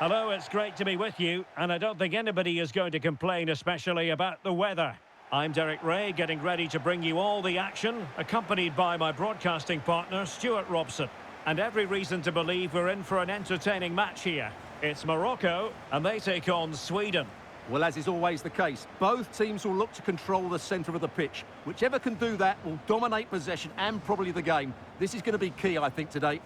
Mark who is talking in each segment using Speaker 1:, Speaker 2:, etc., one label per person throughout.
Speaker 1: Hello, it's great to be with you, and I don't think anybody is going to complain, especially about the weather. I'm Derek Ray, getting ready to bring you all the action, accompanied by my broadcasting partner, Stuart Robson. And every reason to believe we're in for an entertaining match here. It's Morocco, and they take on Sweden.
Speaker 2: Well, as is always the case, both teams will look to control the centre of the pitch. Whichever can do that will dominate possession and probably the game. This is going to be key, I think, today.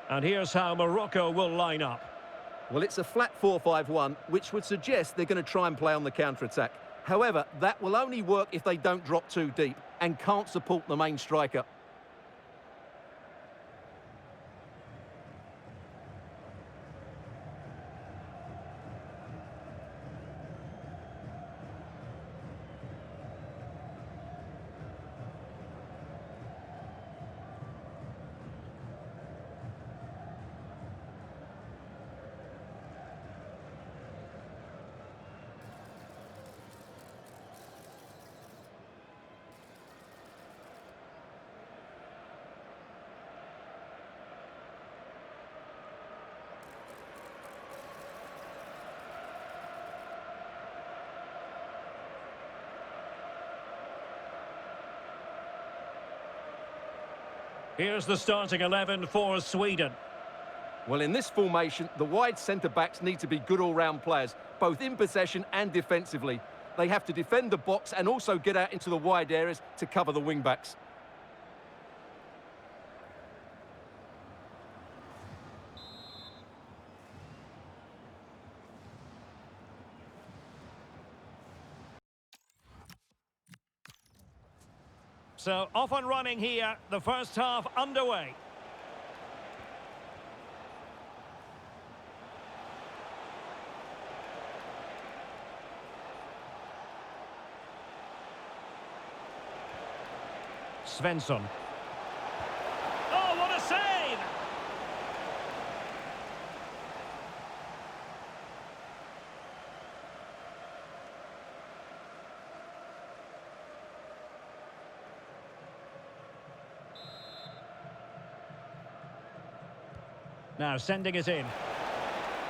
Speaker 1: And here's how Morocco will line up.
Speaker 2: Well, it's a flat 4-5-1, which would suggest they're going to try and play on the counter-attack. However, that will only work if they don't drop too deep and can't support the main striker.
Speaker 1: Here's the starting 11 for Sweden.
Speaker 2: Well, in this formation, the wide centre-backs need to be good all-round players, both in possession and defensively. They have to defend the box and also get out into the wide areas to cover the wing-backs.
Speaker 1: So off and running here, the first half underway. Svensson. Oh, what a save! Now sending it in.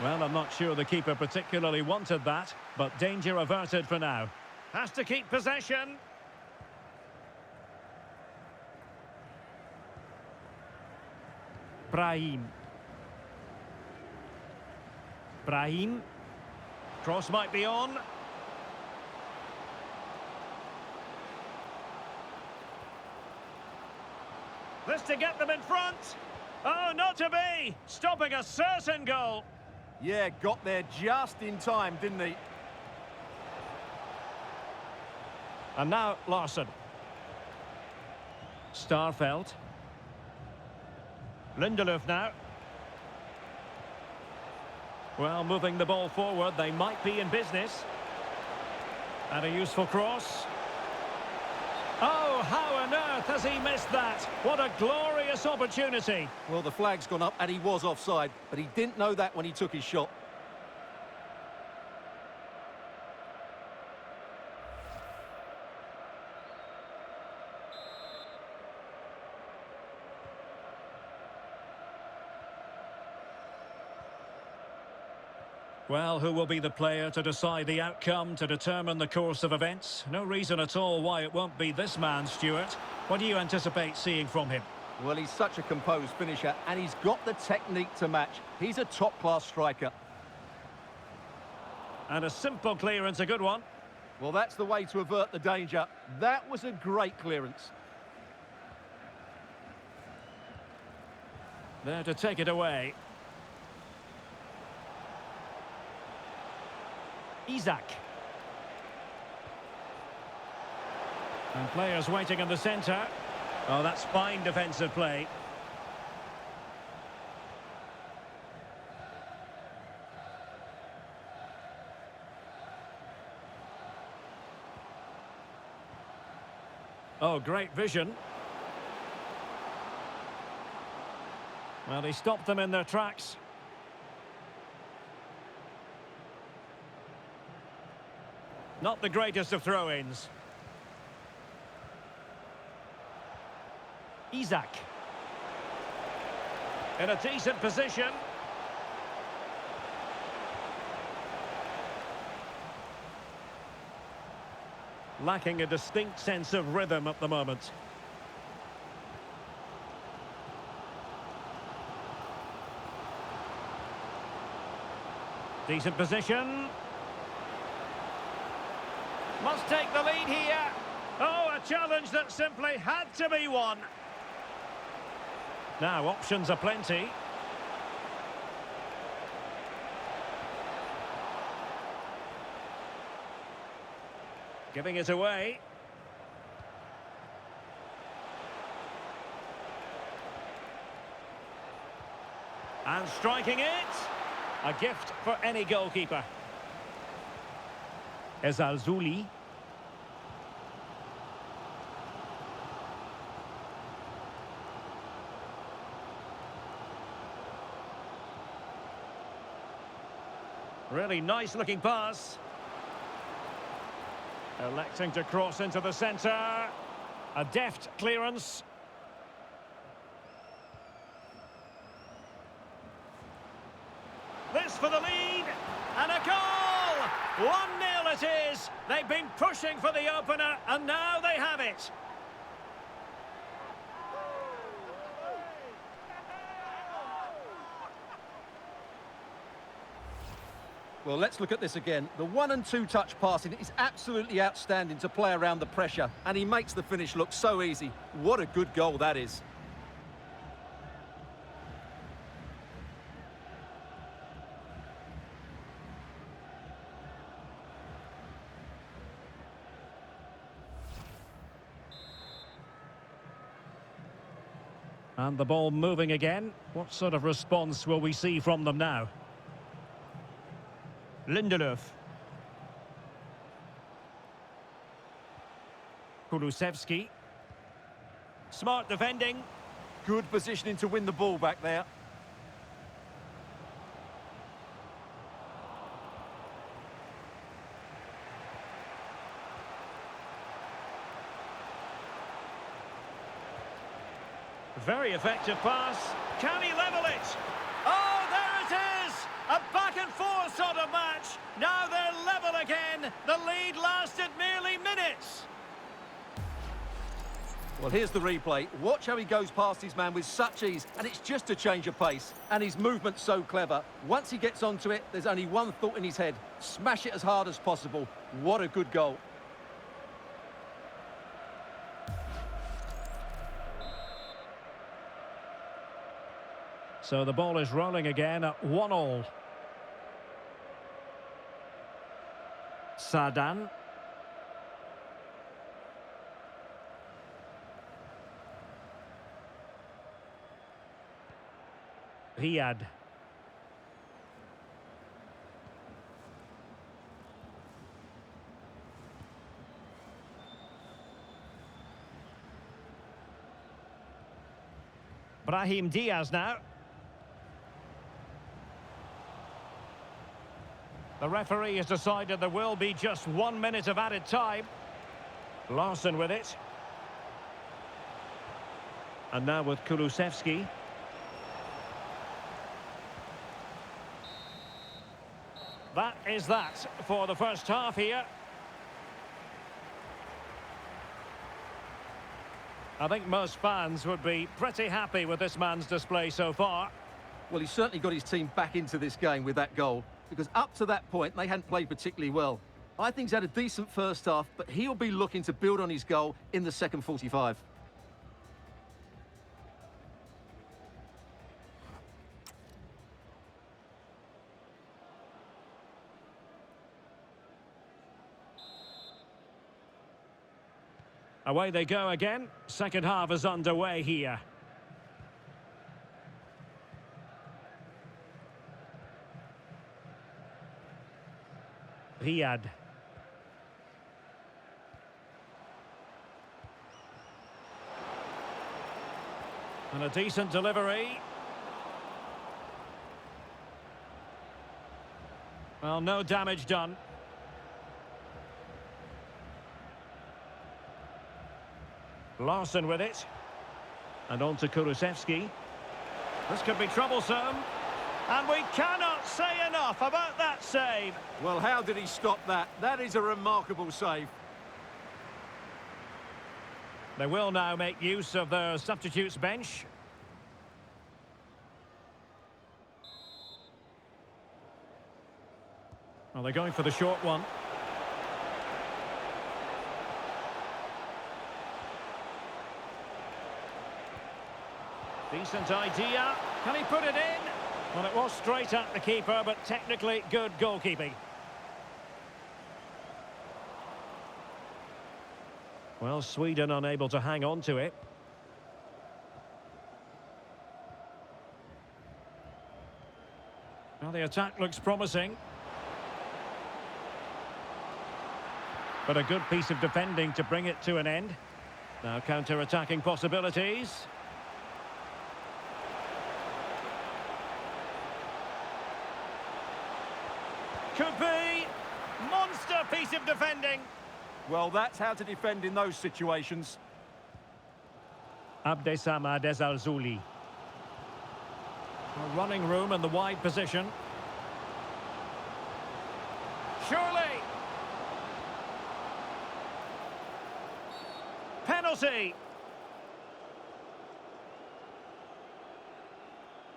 Speaker 1: Well, I'm not sure the keeper particularly wanted that, but danger averted for now. Has to keep possession. Brahim. Brahim. Cross might be on. This to get them in front. Oh, not to be! Stopping a certain goal.
Speaker 2: Yeah, got there just in time, didn't he?
Speaker 1: And now Larsson. Starfelt. Lindelöf now. Well, moving the ball forward, they might be in business. And a useful cross. Oh, how on earth has he missed that? What a glorious opportunity.
Speaker 2: Well, the flag's gone up and he was offside, but he didn't know that when he took his shot.
Speaker 1: Well, who will be the player to decide the outcome, to determine the course of events? No reason at all why it won't be this man, Stuart. What do you anticipate seeing from him?
Speaker 2: Well, he's such a composed finisher, and he's got the technique to match. He's a top-class striker.
Speaker 1: And a simple clearance, a good one.
Speaker 2: Well, that's the way to avert the danger. That was a great clearance.
Speaker 1: There to take it away. Isak. And players waiting in the centre. Oh, that's fine defensive play. Oh, great vision. Well, he stopped them in their tracks. Not the greatest of throw-ins. Isak. In a decent position. Lacking a distinct sense of rhythm at the moment. Decent position. Must take the lead here. Oh, a challenge that simply had to be won. Now, options are plenty. Giving it away. And striking it. A gift for any goalkeeper. Ezalzouli. Really nice looking pass. Electing to cross into the centre. A deft clearance. This for the lead. And a goal! 1-0 it is. They've been pushing for the opener, and now they have it.
Speaker 2: Well, let's look at this again. The 1- and 2-touch passing is absolutely outstanding to play around the pressure, and he makes the finish look so easy. What a good goal that is.
Speaker 1: And the ball moving again. What sort of response will we see from them now? Lindelöf. Kulusevski. Smart defending.
Speaker 2: Good positioning to win the ball back there.
Speaker 1: Very effective pass. Can he level it? Oh, there it is! A back-and-forth sort of match. Now they're level again. The lead lasted merely minutes.
Speaker 2: Well, here's the replay. Watch how he goes past his man with such ease, and it's just a change of pace. And his movement's so clever. Once he gets onto it, there's only one thought in his head. Smash it as hard as possible. What a good goal.
Speaker 1: So the ball is rolling again at 1-1. Sadan. Riyad. Brahim Diaz now. The referee has decided there will be just 1 minute of added time. Larson with it. And now with Kulusevski. That is that for the first half here. I think most fans would be pretty happy with this man's display so far.
Speaker 2: Well, he's certainly got his team back into this game with that goal, because up to that point, they hadn't played particularly well. I think he's had a decent first half, but he'll be looking to build on his goal in the second 45.
Speaker 1: Away they go again. Second half is underway here. Riyad. And a decent delivery. Well, no damage done. Larson with it. And on to Kulusevski. This could be troublesome. And we cannot say enough about that save.
Speaker 2: Well, how did he stop that? That is a remarkable save.
Speaker 1: They will now make use of their substitutes bench. Well, they're going for the short one. Decent idea. Can he put it in? Well, it was straight at the keeper, but technically good goalkeeping. Well, Sweden unable to hang on to it. Well, the attack looks promising. But a good piece of defending to bring it to an end. Now counter-attacking possibilities. Could be. Monster piece of defending.
Speaker 2: Well, that's how to defend in those situations.
Speaker 1: Abdessamad Ezalzouli. Running room in the wide position. Surely. Penalty.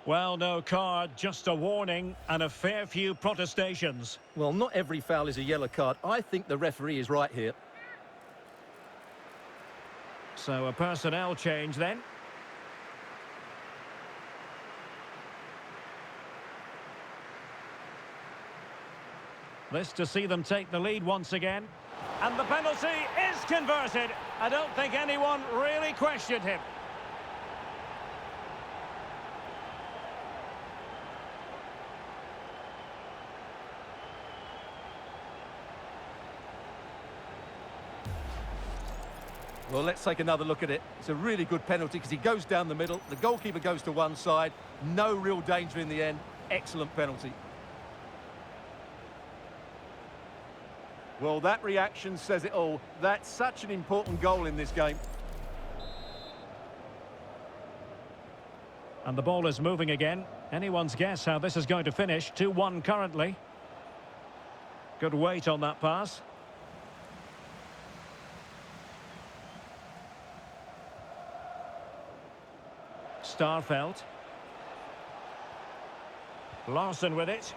Speaker 1: Well, no card, just a warning and a fair few protestations.
Speaker 2: Well, not every foul is a yellow card. I think the referee is right here.
Speaker 1: So a personnel change then. This to see them take the lead once again. And the penalty is converted. I don't think anyone really questioned him.
Speaker 2: Well, let's take another look at it. It's a really good penalty because he goes down the middle. The goalkeeper goes to one side. No real danger in the end. Excellent penalty. Well, that reaction says it all. That's such an important goal in this game.
Speaker 1: And the ball is moving again. Anyone's guess how this is going to finish. 2-1 currently. Good weight on that pass. Starfelt. Larson with it.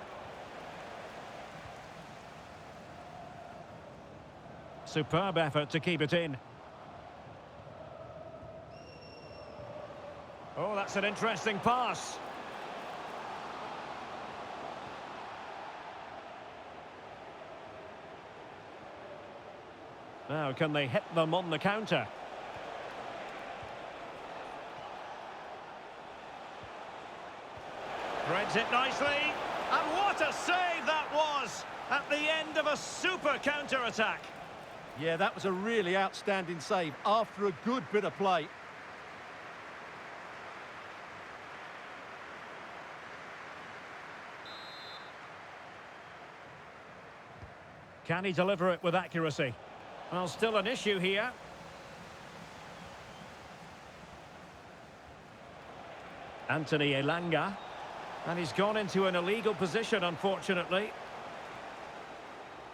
Speaker 1: Superb effort to keep it in. Oh, that's an interesting pass. Now, can they hit them on the counter? Threads it nicely. And what a save that was at the end of a super counter-attack.
Speaker 2: Yeah, that was a really outstanding save after a good bit of play.
Speaker 1: Can he deliver it with accuracy? Well, still an issue here. Anthony Elanga. And he's gone into an illegal position, unfortunately.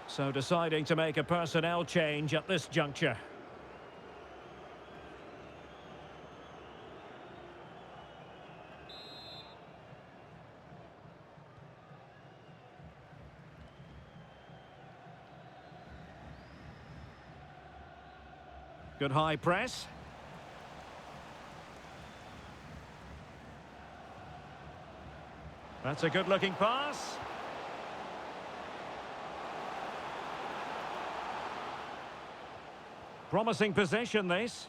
Speaker 1: So deciding to make a personnel change at this juncture. Good high press. That's a good-looking pass. Promising possession, this.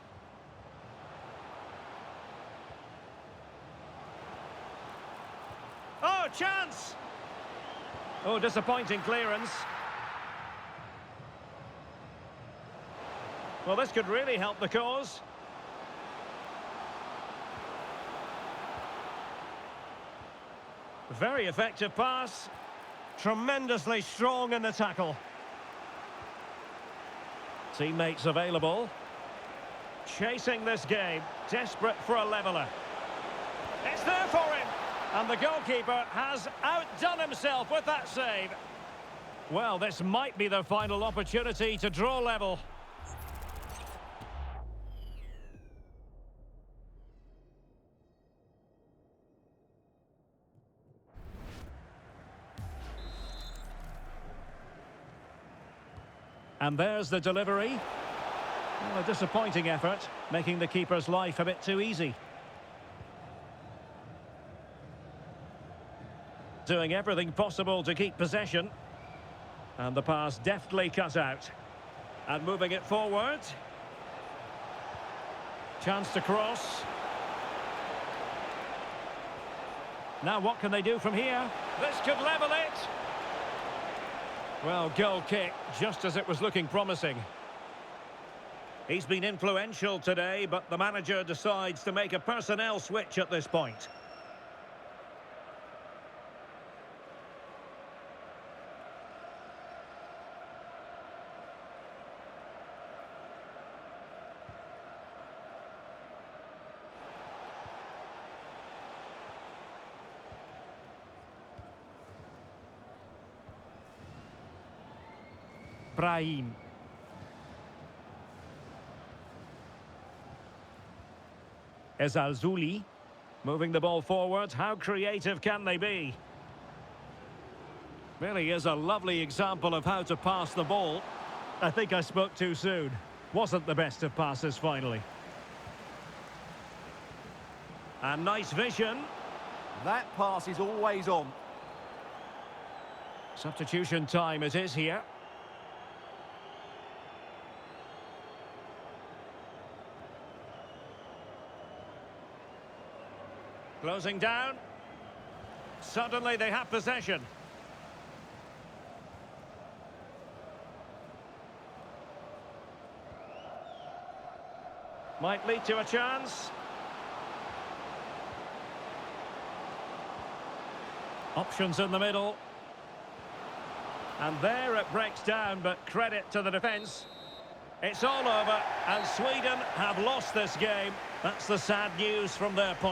Speaker 1: Oh, chance! Oh, disappointing clearance. Well, this could really help the cause. Very effective pass. Tremendously strong in the tackle. Teammates available. Chasing this game. Desperate for a leveller. It's there for him. And the goalkeeper has outdone himself with that save. Well, this might be the final opportunity to draw level. And there's the delivery. Well, a disappointing effort, making the keeper's life a bit too easy. Doing everything possible to keep possession. And the pass deftly cut out. And moving it forward. Chance to cross. Now what can they do from here? This could level it. Well, goal kick, just as it was looking promising. He's been influential today, but the manager decides to make a personnel switch at this point. Brahim. Ezalzouli. Moving the ball forward. How creative can they be? Really is a lovely example of how to pass the ball. I think I spoke too soon. Wasn't the best of passes finally. And nice vision.
Speaker 2: That pass is always on.
Speaker 1: Substitution time it is here. Closing down. Suddenly they have possession. Might lead to a chance. Options in the middle. And there it breaks down, but credit to the defence. It's all over, and Sweden have lost this game. That's the sad news from their point.